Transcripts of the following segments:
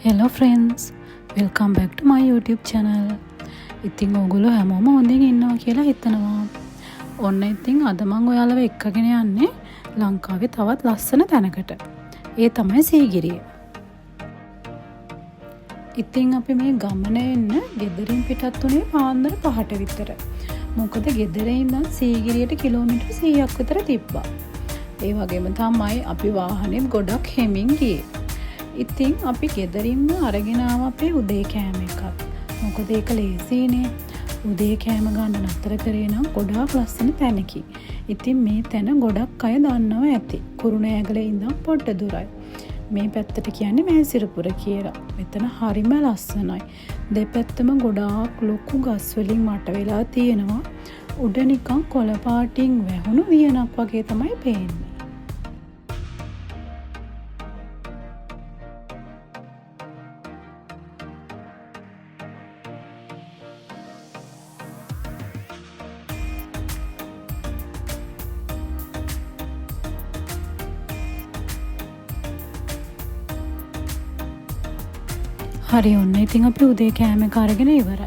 Hello friends, welcome back to my YouTube channel. ඉතින් ඕගොල්ලෝ හැමෝම හොඳින් ඉන්නවා කියලා හිතනවා. ඔන්න ඉතින් අද මම ඔයාලව එක්කගෙන යන්නේ ලංකාවේ තවත් ලස්සන තැනකට. ඒ තමයි සීගිරිය. ඉතින් අපි මේ ගමනේ එන්න ගෙදරින් පිටත් වුණේ පාන්දර 5ට විතර. මොකද ගෙදරින් ඉඳන් සීගිරියට කිලෝමීටර් 100ක් විතර තිබ්බා. ඒ වගේම තමයි අපි වාහනේත් ගොඩක් හෙමින් ගියේ. ඉතින් අපි ගෙදරින්ම අරගෙන ආව අපේ උදේ කෑම එකක්. මොකද ඒක ලේසියිනේ. උදේ කෑම ගන්න නතර කරේ නම් ගොඩාක් ලස්සන තැනකි. ඉතින් මේ තැන ගොඩක් අය දන්නවා ඇති. කුරුණෑගල ඉඳන් පොඩ්ඩ දුරයි. මේ පැත්තට කියන්නේ මහසිරපුර කියලා. මෙතන හරිම ලස්සනයි. දෙපැත්තම ගොඩාක් ලොකු ගස් වලින් මට වෙලා තියෙනවා. උඩ නිකන් කොළ පාටින් වැහුණු වියනක් වගේ තමයි පේන්නේ. හරි ඔන්න ඉතින් අපි උදේ කෑම එක අරගෙන ඉවරයි.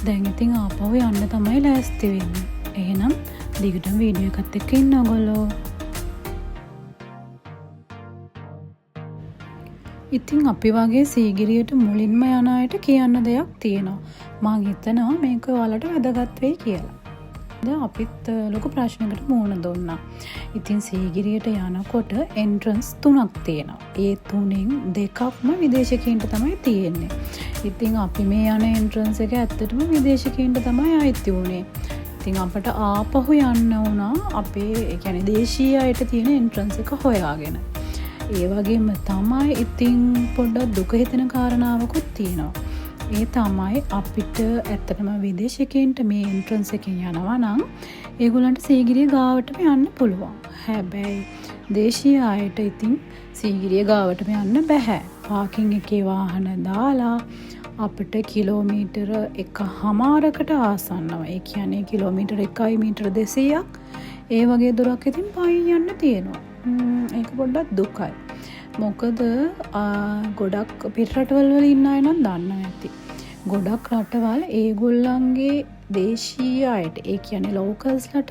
දැන් ඉතින් ආපහු යන්න තමයි ලෑස්ති වෙන්නේ. එහෙනම් දිගටම වීඩියෝ එකත් එක්ක ඉන්න ඔයගොල්ලෝ. ඉතින් අපි වගේ සීගිරියට මුලින්ම යන අයට කියන්න දෙයක් තියෙනවා. මම හිතනවා මේක ඔයාලට වැදගත් වෙයි කියලා. අපිත් ලොකු ප්‍රශ්නයකට මුහුණ දුන්නා. ඉතින් සීගිරියට යනකොට එන්ට්‍රන්ස් 3ක් තියෙනවා. ඒ 3න් 2ක්ම විදේශිකයින්ට තමයි තියෙන්නේ. ඉතින් අපි මේ යන එන්ට්‍රන්ස් එක ඇත්තටම විදේශිකයින්ට තමයි අයිති වුණේ. ඉතින් අපට ආපහු යන්න වුණා අපේ ඒ කියන්නේ දේශීය අයට තියෙන එන්ට්‍රන්ස් එක හොයාගෙන. ඒ වගේම තමයි ඉතින් පොඩ්ඩක් දුක හිතෙන කාරණාවකුත් තියෙනවා. ඒ තමයි අපිට ඇත්තටම විදේශිකයින්ට මේ එන්ට්‍රන්ස් එකෙන් යනවා නම් ඒගොල්ලන්ට සීගිරිය ගාවටම යන්න පුළුවන්. හැබැයි දේශීය අයට ඉතින් සීගිරිය ගාවටම යන්න බෑ. පාකින් එකේ වාහන දාලා අපිට කිලෝමීටර 1.5කට ආසන්නව. ඒ කියන්නේ කිලෝමීටර 1 මීටර 200ක් ඒ වගේ දුරක් ඉතින් පයින් යන්න තියෙනවා. ඒක පොඩ්ඩක් දුකයි. මොකද ගොඩක් පිටරටවල් වල ඉන්න අය නම් දන්නවා ඇති. ගොඩක් රටවල් ඒගොල්ලන්ගේ දේශීය අයට ඒ කියන්නේ ලෝකල්ස්ලට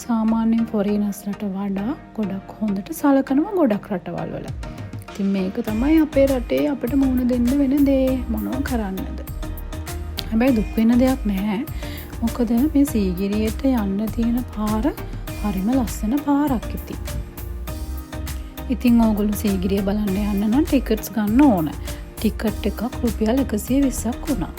සාමාන්‍යයෙන් ෆොරිනර්ස්ලට වඩා ගොඩක් හොඳට සලකනවා ගොඩක් රටවල් වල. ඉතින් මේක තමයි අපේ රටේ අපිට මුහුණ දෙන්න වෙන දේ මොනව කරන්නද. හැබැයි දුක් වෙන දෙයක් නැහැ. මොකද මේ සීගිරියට යන්න තියෙන පාර හරිම ලස්සන පාරක් ඉතින්. ඉතින් ඕගොල්ලෝ සීගිරිය බලන්න යන්න නම් ටිකට්ස් ගන්න ඕන. ටිකට් එකක් රුපියල් 120ක් වුණා.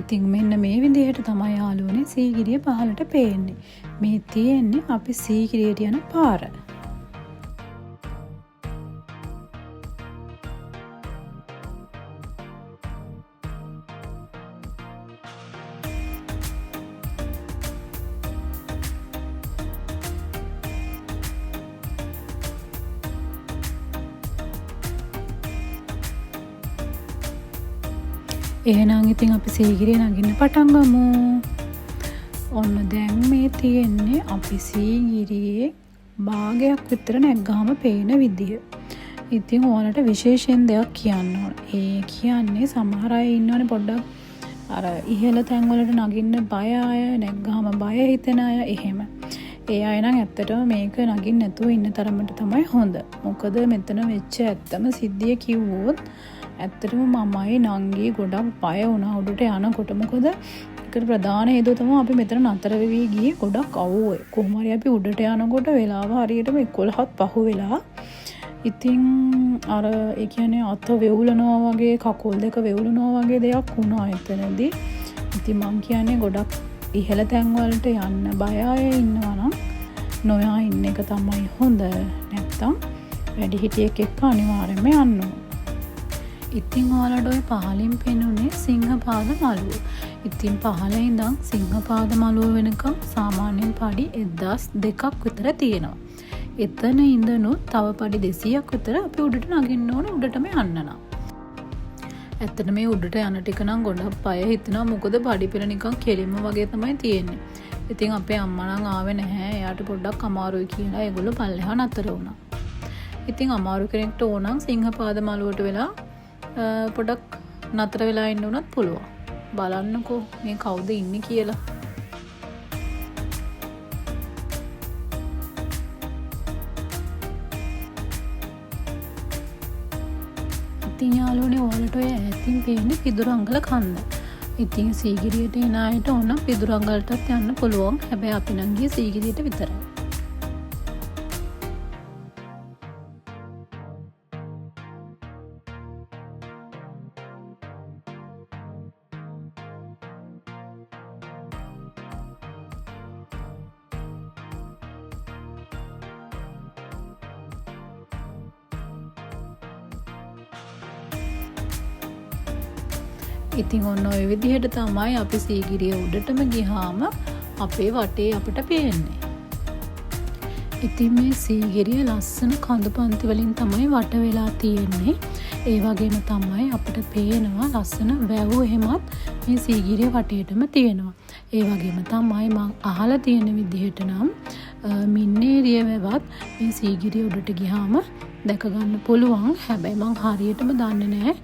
ඉතින් මෙන්න මේ විදිහට තමයි යාළුවනේ සීගිරිය පහළට පේන්නේ. මේ තියෙන්නේ අපි සීගිරියට යන පාර. එහෙනම් ඉතින් අපි සීගිරිය නගින්න පටන් ගමු. ඔන්න දැන් මේ තියෙන්නේ අපි සීගිරියේ භාගයක් විතර නැග්ගාම පේන විදිය. ඉතින් ඔයාලට විශේෂයෙන් දෙයක් කියන්න ඕන. ඒ කියන්නේ සමහර අය ඉන්නවනේ පොඩ්ඩක් අර ඉහළ තැන් වලට නගින්න බය අය, නැග්ගාම බය හිතෙන අය එහෙම. ඒ අය නම් ඇත්තටම මේක නගින්න නැතුව ඉන්න තරමට තමයි හොඳ. මොකද මෙතන වෙච්ච ඇත්තම සිද්ධිය කිව්වොත් ඇත්තටම මමයි නංගි ගොඩක් බය වුණා උඩට යනකොට. මොකද එක්ක ප්‍රධාන හේතුව තමයි අපි මෙතන නතර වෙවි ගියේ ගොඩක් අවුවේ. කොහොම හරි අපි උඩට යනකොට වෙලාව හරියටම 11ත් පහු වෙලා. ඉතින් අර ඒ කියන්නේ අත වෙවුලනවා වගේ කකුල් දෙක වෙවුලනවා වගේ දෙයක් වුණා එතනදී. ඉතින් මං කියන්නේ ගොඩක් ඉහළ තැන් වලට යන්න බය අය ඉන්නවා නම් නොයා ඉන්න එක තමයි හොඳ. නැත්තම් වැඩිහිටියෙක් එක්ක අනිවාර්යයෙන්ම යන්න ඕන. ඉතින් ඔයාලට ඔය පහලින් පෙනුනේ සිංහපාද මළුව. ඉතින් පහළ ඉඳන් සිංහපාද මළුව වෙනකම් සාමාන්‍යයෙන් පඩි 1002ක් විතර තියෙනවා. එතන ඉඳනුත් තව පඩි 200ක් විතර අපි උඩට නගින්න ඕන උඩටම යන්න නම්. ඇත්තට මේ උඩට යන ටික නම් ගොඩක් පය හිතෙනවා මොකද පඩි පෙළ නිකන් කෙලින්ම වගේ තමයි තියෙන්නේ. ඉතින් අපේ අම්මා නම් ආවේ නැහැ. එයාට පොඩ්ඩක් අමාරුයි කියලා ඒගොල්ලෝ පල්ලෙහා නතර වුණා. ඉතින් අමාරු කෙනෙක්ට ඕනම් සිංහපාද මළුවට වෙලා පොඩක් නතර වෙලා ඉන්න උනත් පුළුවන්. බලන්නකෝ මේ කවුද ඉන්නේ කියලා. ඉතින් යාළුවනේ ඔයාලට ඔය ඈතින් පේන්නේ පිදුරංගල කන්ද. ඉතින් සීගිරියට එන අයට ඕනම් පිදුරංගලටත් යන්න පුළුවන්. හැබැයි අපි නම් ගියේ සීගිරියට විතරයි. ඉතින් ඔන්න ඔය විදිහට තමයි අපි සීගිරිය උඩටම ගියාම අපේ වටේ අපිට පේන්නේ. ඉතින් මේ සීගිරිය ලස්සන කඳු පන්ති වලින් තමයි වට වෙලා තියෙන්නේ. ඒ වගේම තමයි අපිට පේනවා ලස්සන වැව් එහෙමත් මේ සීගිරිය වටේටම තියෙනවා. ඒ වගේම තමයි මම අහලා තියෙන විදිහට නම් මින්නේරිය වැවත් මේ සීගිරිය උඩට ගියාම දැක ගන්න පුළුවන්. හැබැයි මම හරියටම දන්නේ නැහැ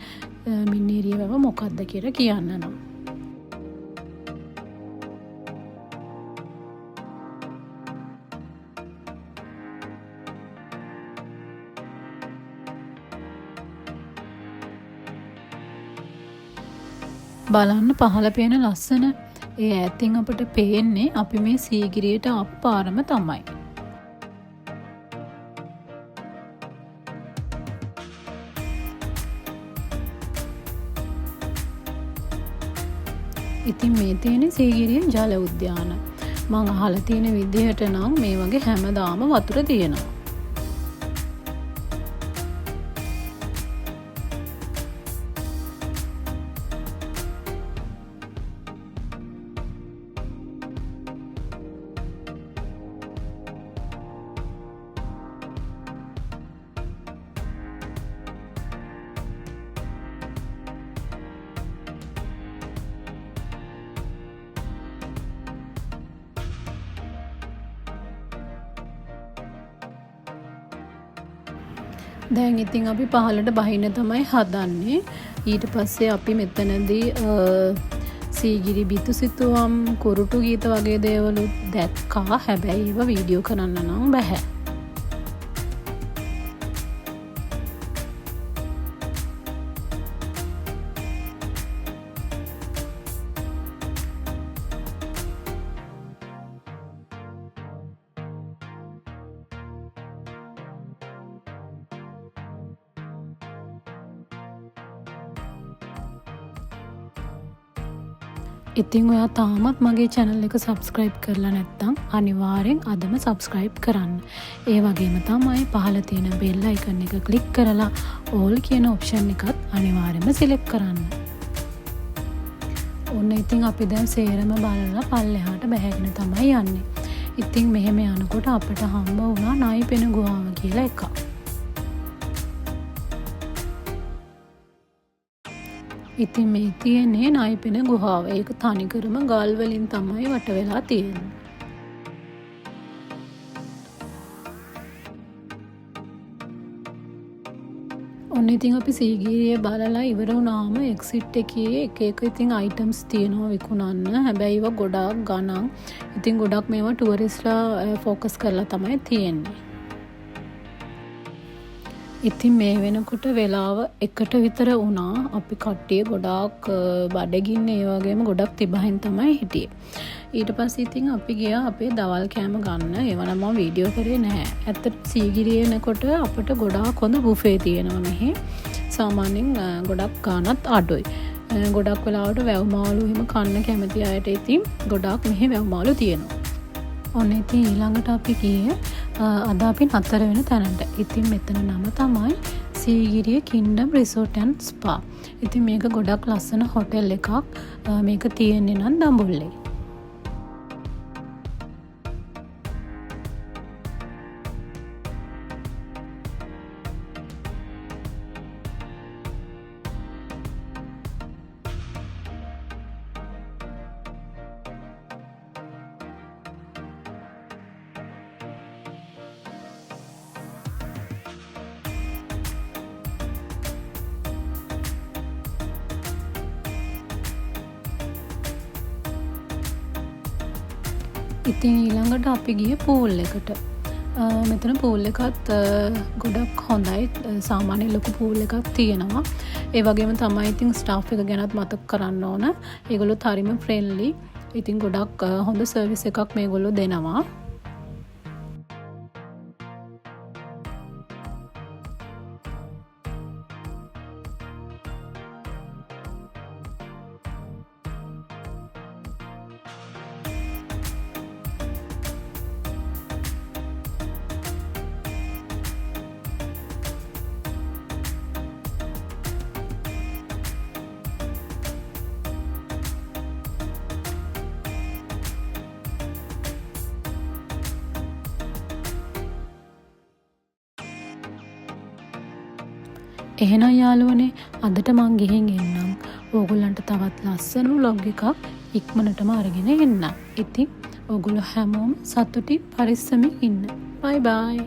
මින්නේරිය වැව මොකක්ද කියලා කියන්න නම්. බලන්න පහළ පේන ලස්සන ඒ ඈතින් අපිට පේන්නේ අපි මේ සීගිරියට ආපු පාරම තමයි. ඉතින් මේ තියෙන සීගිරිය ජල උද්‍යාන. මං අහලා තියෙන විදිහට නම් මේ වගේ හැමදාම වතුර තියෙනවා. දැන් ඉතින් අපි පහළට බහින්න තමයි හදන්නේ. ඊට පස්සේ අපි මෙතනදී සීගිරි බිතුසිතුවම් කුරුටු ගීත වගේ දේවලුත් දැක්කා. හැබැයි ඒවා වීඩියෝ කරන්න නම් බැහැ. ඉතින් ඔයා තාමත් මගේ channel එක subscribe කරලා නැත්නම් අනිවාර්යෙන් අදම subscribe කරන්න. ඒ වගේම තමයි පහළ තියෙන bell icon එක click කරලා all කියන option එකත් අනිවාර්යෙන්ම select කරන්න. ඔන්න ඉතින් අපි දැන් සේරම බලලා පල්ලෙහාට බැහැගෙන තමයි යන්නේ. ඉතින් මෙහෙම යනකොට අපිට හම්බ වුණා නයිපෙන ගුහාව කියලා එකක්. ඉතින් මේ තියෙන්නේ නයිපෙන ගුහාව. ඒක තනිකරම ගල් වලින් තමයි වට වෙලා තියෙන්නේ. ඔන්න ඉතින් අපි සීගිරිය බලලා ඉවර වුණාම එක්සිට් එකේ එක එක ඉතින් අයිටම්ස් තියෙනවා විකුණන්න. හැබැයි ඒවා ගොඩාක් ගණන්. ඉතින් ගොඩක් මේවා ටුවරිස්ට්ලා ફોකස් කරලා තමයි තියෙන්නේ. ඉතින් මේ වෙනකොට වෙලාව එකට විතර වුණා. අපි කට්ටිය ගොඩාක් බඩගින්න ඒ වගේම ගොඩක් තිබහින් තමයි හිටියේ. ඊට පස්සේ ඉතින් අපි ගියා අපේ දවල් කෑම ගන්න. ඒවනම් මම වීඩියෝ කරේ නැහැ. ඇත්තට සීගිරිය එනකොට අපිට ගොඩාක් හොඳ බුෆේ තියෙනවා මෙහි. සාමාන්‍යයෙන් ගොඩක් ගාණත් අඩුයි. ගොඩක් වෙලාවට වැව් මාළු එහෙම කන්න කැමති අයට ඉතින් ගොඩාක් මෙහි වැව් මාළු තියෙනවා. ඔන්න ඉතින් ඊළඟට අපි ගියේ අද අපි නතර වෙන තැනට. ඉතින් මෙතන නම තමයි සීගිරිය කින්ඩම් රිසෝට් ඇන්ඩ් ස්පා. ඉතින් මේක ගොඩක් ලස්සන හොටෙල් එකක්. මේක තියෙන්නේ නම් දඹුල්ලේ. ඉතින් ඊළඟට අපි ගියේ පූල් එකට. මෙතන පූල් එකත් ගොඩක් හොඳයි. සාමාන්‍ය ලොකු පූල් එකක් තියෙනවා. ඒ වගේම තමයි ඉතින් ස්ටාෆ් එක ගැනත් මතක් කරන්න ඕන. ඒගොල්ලොත් හරිම ෆ්‍රෙන්ඩ්ලි. ඉතින් ගොඩක් හොඳ සර්විස් එකක් මේගොල්ලෝ දෙනවා. එහෙනම් යාළුවනේ අදට මං ගිහින් එන්නම්. ඕගොල්ලන්ට තවත් ලස්සන vlog එකක් ඉක්මනටම අරගෙන එන්නම්. ඉතින් ඕගොල්ලෝ හැමෝම සතුටින් පරිස්සමින් ඉන්න. බයි බයි.